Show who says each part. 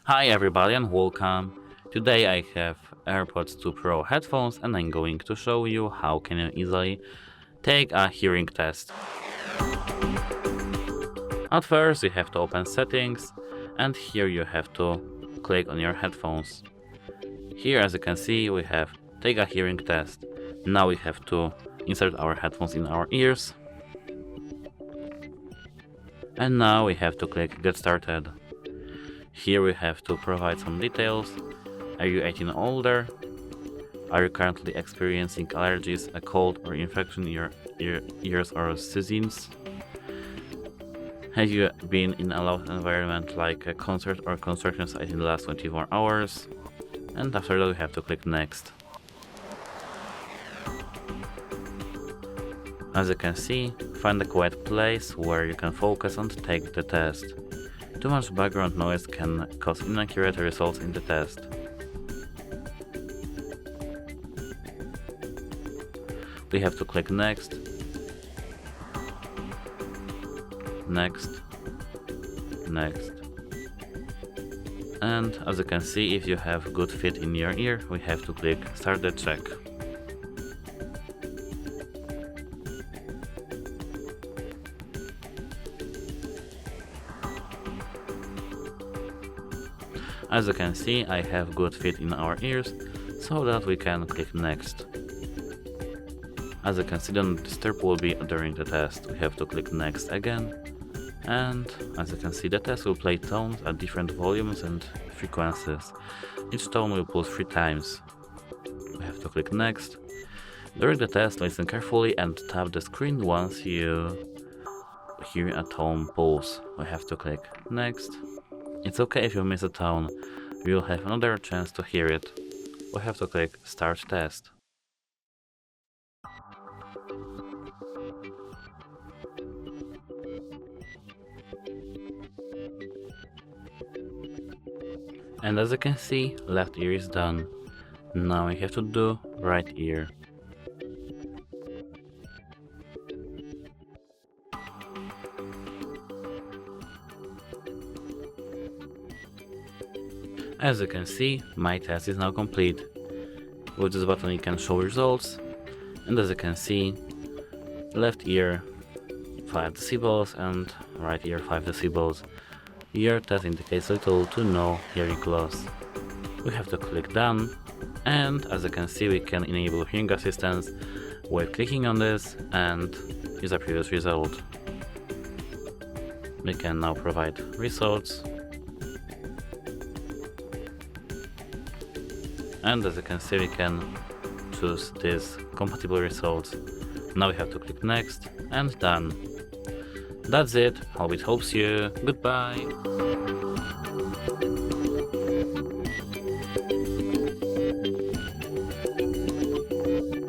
Speaker 1: Hi everybody and welcome. Today I have AirPods 2 Pro headphones and I'm going to show you how can you easily take a hearing test. At first you have to open settings and here you have to click on your headphones. Here as you can see we have take a hearing test. Now we have to insert our headphones in our ears. And now we have to click get started. Here we have to provide some details. Are you 18 or older? Are you currently experiencing allergies, a cold or infection in your ears or seasons? Have you been in a loud environment like a concert or construction site in the last 24 hours? And after that we have to click next. As you can see, find a quiet place where you can focus and take the test. Too much background noise can cause inaccurate results in the test. We have to click next, next, next. And as you can see, if you have good fit in your ear, we have to click start the check. As you can see, I have good fit in our ears, so that we can click next. As you can see, the disturb will be during the test. We have to click next again. And as you can see, the test will play tones at different volumes and frequencies. Each tone will pulse 3 times. We have to click next. During the test, listen carefully and tap the screen once you hear a tone pulse. We have to click next. It's okay if you miss a tone, you'll have another chance to hear it. We have to click Start Test. And as you can see, left ear is done. Now we have to do right ear. As you can see, my test is now complete. With this button you can show results, and as you can see, left ear 5 decibels and right ear 5 decibels. Your test indicates little to no hearing loss. We have to click done, and as you can see we can enable hearing assistance with clicking on this and use a previous result. We can now provide results. And as you can see we can choose these compatible results. Now we have to click next and done. That's it, hope it helps you, goodbye!